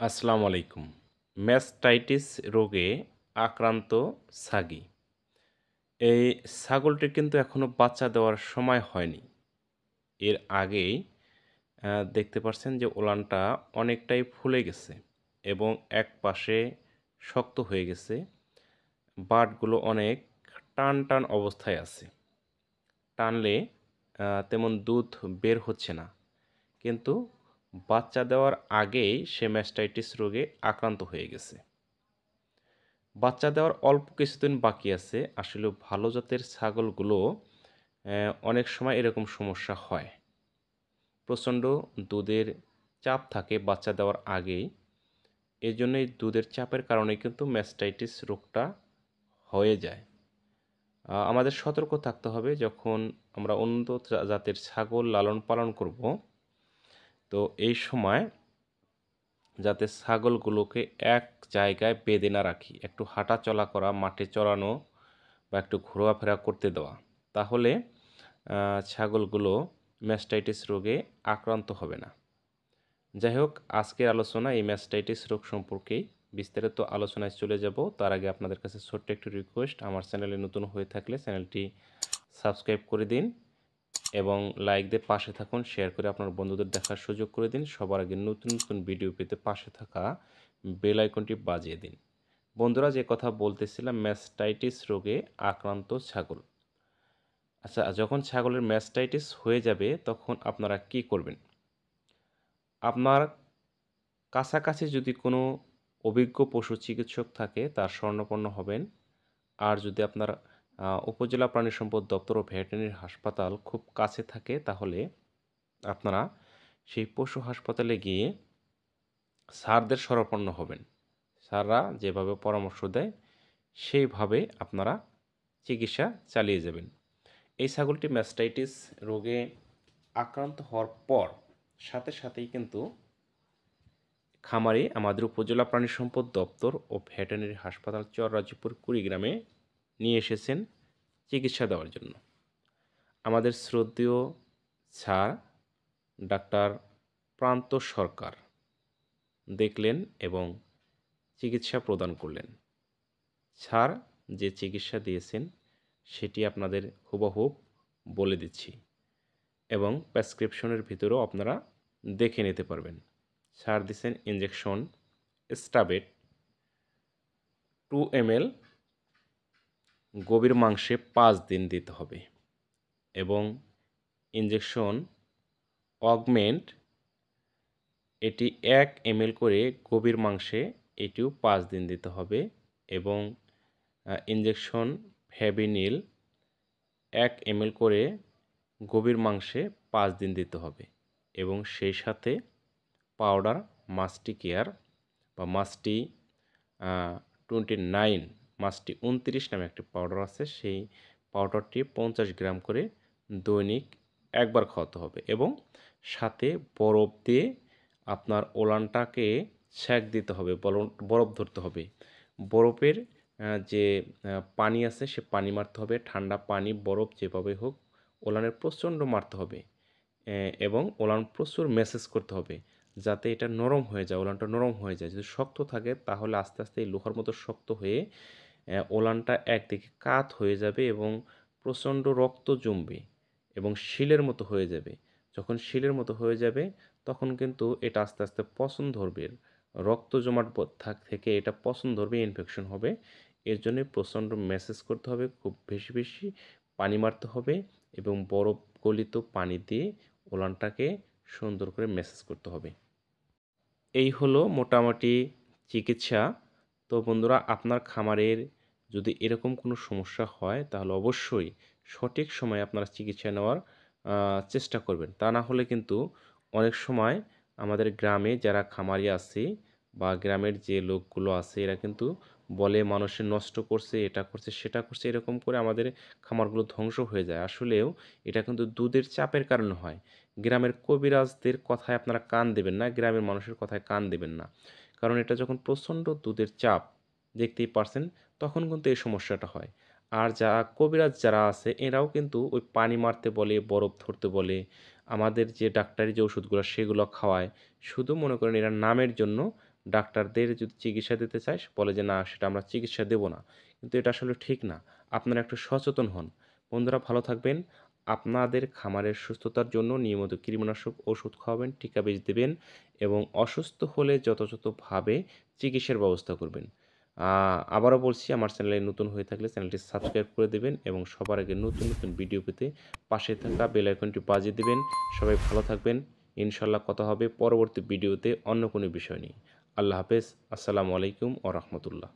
আসসালামু আলাইকুম। ম্যাস্টাইটিস রোগে আক্রান্ত ছাগি। এই ছাগলটির কিন্তু এখনো বাচ্চা দেওয়ার সময় হয়নি। এর আগেই দেখতে পারছেন যে ওলানটা অনেকটাই ফুলে গেছে এবং একপাশে শক্ত হয়ে গেছে। বাটগুলো অনেক টান অবস্থায় আছে। টানলে তেমন দুধ বের হচ্ছে না। কিন্তু বাচ্চা দেওয়ার আগেই সে ম্যাস্টাইটিস রোগে আক্রান্ত হয়ে গেছে। বাচ্চা দেওয়ার অল্প কিছুদিন বাকি আছে। আসলে ভালো জাতের ছাগলগুলো অনেক সময় এরকম সমস্যা হয়। প্রচণ্ড দুধের চাপ থাকে বাচ্চা দেওয়ার আগেই। এজন্যই দুধের চাপের কারণে কিন্তু ম্যাস্টাইটিস রোগটা হয়ে যায়। আমাদের সতর্ক থাকতে হবে যখন আমরা উন্নত জাতের ছাগল লালন পালন করব, তো এই সময় যাতে ছাগলগুলোকে এক জায়গায় বেঁধে না রাখি। একটু হাঁটাচলা করা, মাঠে চরানো বা একটু ঘোরাফেরা করতে দেওয়া। তাহলে ছাগলগুলো ম্যাস্টাইটিস রোগে আক্রান্ত হবে না। যাই হোক, আজকের আলোচনা এই ম্যাস্টাইটিস রোগ সম্পর্কেই। বিস্তারিত আলোচনায় চলে যাব। তার আগে আপনাদের কাছে ছোট্ট একটি রিকোয়েস্ট, আমার চ্যানেলে নতুন হয়ে থাকলে চ্যানেলটি সাবস্ক্রাইব করে দিন এবং লাইক দিয়ে পাশে থাকুন, শেয়ার করে আপনার বন্ধুদের দেখার সুযোগ করে দিন। সবার আগে নতুন ভিডিও পেতে পাশে থাকা বেল আইকনটি বাজিয়ে দিন। বন্ধুরা, যে কথা বলতেছিলাম, ম্যাস্টাইটিস রোগে আক্রান্ত ছাগল। আচ্ছা, যখন ছাগলের ম্যাস্টাইটিস হয়ে যাবে তখন আপনারা কি করবেন? আপনার কাছাকাছি যদি কোনো অভিজ্ঞ পশু চিকিৎসক থাকে তার শরণাপন্ন হবেন। আর যদি আপনার উপজেলা প্রাণী সম্পদ দপ্তর ও ভেটেরিনারি হাসপাতাল খুব কাছে থাকে তাহলে আপনারা সেই পশু হাসপাতালে গিয়ে স্যারদের শরণাপন্ন হবেন। স্যাররা যেভাবে পরামর্শ দেয় সেইভাবে আপনারা চিকিৎসা চালিয়ে যাবেন। এই ছাগলটি ম্যাস্টাইটিস রোগে আক্রান্ত হওয়ার পর সাথেই কিন্তু খামারে আমাদের উপজেলা প্রাণী সম্পদ দপ্তর ও ভেটেরিনারি হাসপাতাল চররাজিপুর কুড়িগ্রামে নিয়ে এসেছেন চিকিৎসা দেওয়ার জন্য। আমাদের শ্রদ্ধেয় স্যার ডাক্তার প্রান্ত সরকার দেখলেন এবং চিকিৎসা প্রদান করলেন। স্যার যে চিকিৎসা দিয়েছেন সেটি আপনাদের হুবহু বলে দিচ্ছি এবং প্রেসক্রিপশনের ভিতরেও আপনারা দেখে নিতে পারবেন। স্যার দিয়েছেন ইনজেকশন স্টাবেট 2 ml গভীর মাংসে 5 দিন দিতে হবে এবং ইনজেকশন অগমেন্ট এটি 1 ml করে গভীর মাংসে এটিও 5 দিন দিতে হবে এবং ইনজেকশন ফেভিনিল 1 ml করে গভীর মাংসে 5 দিন দিতে হবে এবং সেই সাথে পাউডার মাস্টি কেয়ার বা মাস্টি 29 মাস্টি 29 নামে একটি পাউডার আছে, সেই পাউডারটি 50 গ্রাম করে দৈনিক একবার খাওয়াতে হবে এবং সাথে বরফ দিয়ে আপনার ওলানটাকে সেঁক দিতে হবে, বরফ ধরতে হবে। বরফের যে পানি আছে সে পানি মারতে হবে, ঠান্ডা পানি বরফ যেভাবে হোক ওলানের প্রচণ্ড মারতে হবে এবং ওলান প্রচুর ম্যাসেজ করতে হবে যাতে এটা নরম হয়ে যায়, ওলানটা নরম হয়ে যায়। যদি শক্ত থাকে তাহলে আস্তে আস্তে এই লোহার মতো শক্ত হয়ে ওলানটা একদিকে কাত হয়ে যাবে এবং প্রচণ্ড রক্ত জমবে এবং শিলের মতো হয়ে যাবে। যখন শিলের মতো হয়ে যাবে তখন কিন্তু এটা আস্তে আস্তে পচন ধরবে, রক্ত জমাট থেকে এটা পচন ধরবে, ইনফেকশন হবে। এর জন্যে প্রচণ্ড ম্যাসেজ করতে হবে, খুব বেশি পানি মারতে হবে এবং বরফ গলিত পানি দিয়ে ওলানটাকে সুন্দর করে ম্যাসেজ করতে হবে। এই হলো মোটামুটি চিকিৎসা। তো বন্ধুরা, আপনার খামারের যদি এরকম কোনো সমস্যা হয় তাহলে অবশ্যই সঠিক সময়ে আপনারা চিকিৎসা নেওয়ার চেষ্টা করবেন। তা না হলে কিন্তু অনেক সময় আমাদের গ্রামে যারা খামারি আছে বা গ্রামের যে লোকগুলো আছে এরা কিন্তু বলে মানুষের নষ্ট করছে, এটা করছে, সেটা করছে, এরকম করে আমাদের খামারগুলো ধ্বংস হয়ে যায়। আসলেও এটা কিন্তু দুধের চাপের কারণে হয়। গ্রামের কবিরাজদের কথায় আপনারা কান দেবেন না, গ্রামের মানুষের কথায় কান দেবেন না। কারণ এটা যখন প্রচণ্ড দুধের চাপ, দেখতেই পারছেন, তখন কিন্তু এই সমস্যাটা হয়। আর কবিরাজ যারা আছে এরাও কিন্তু ওই পানি মারতে বলে, বরফ ধরতে বলে, আমাদের যে ডাক্তারি যে ওষুধগুলো সেগুলো খাওয়ায়। শুধু মনে করেন এরা নামের জন্য ডাক্তারদের যদি চিকিৎসা দিতে চায় বলে যে না সেটা আমরা চিকিৎসা দেব না, কিন্তু এটা আসলে ঠিক না। আপনারা একটু সচেতন হন। বন্ধুরা ভালো থাকবেন। আপনাদের খামারের সুস্থতার জন্য নিয়মিত কীটনাশক ওষুধ খাওয়াবেন, টিকা বিষ দেবেন এবং অসুস্থ হলে যথাযথভাবে চিকিৎসার ব্যবস্থা করবেন। আবারও বলছি, আমার চ্যানেলে নতুন হয়ে থাকলে চ্যানেলটি সাবস্ক্রাইব করে দেবেন এবং সবার আগে নতুন নতুন ভিডিও পেতে পাশে থাকা বেল আইকনটি বাজিয়ে দেবেন। সবাই ভালো থাকবেন। ইনশাল্লাহ কথা হবে পরবর্তী ভিডিওতে অন্য কোনো বিষয় নিয়ে। আল্লাহ হাফেজ। আসসালামু আলাইকুম ওয়া রাহমাতুল্লাহ।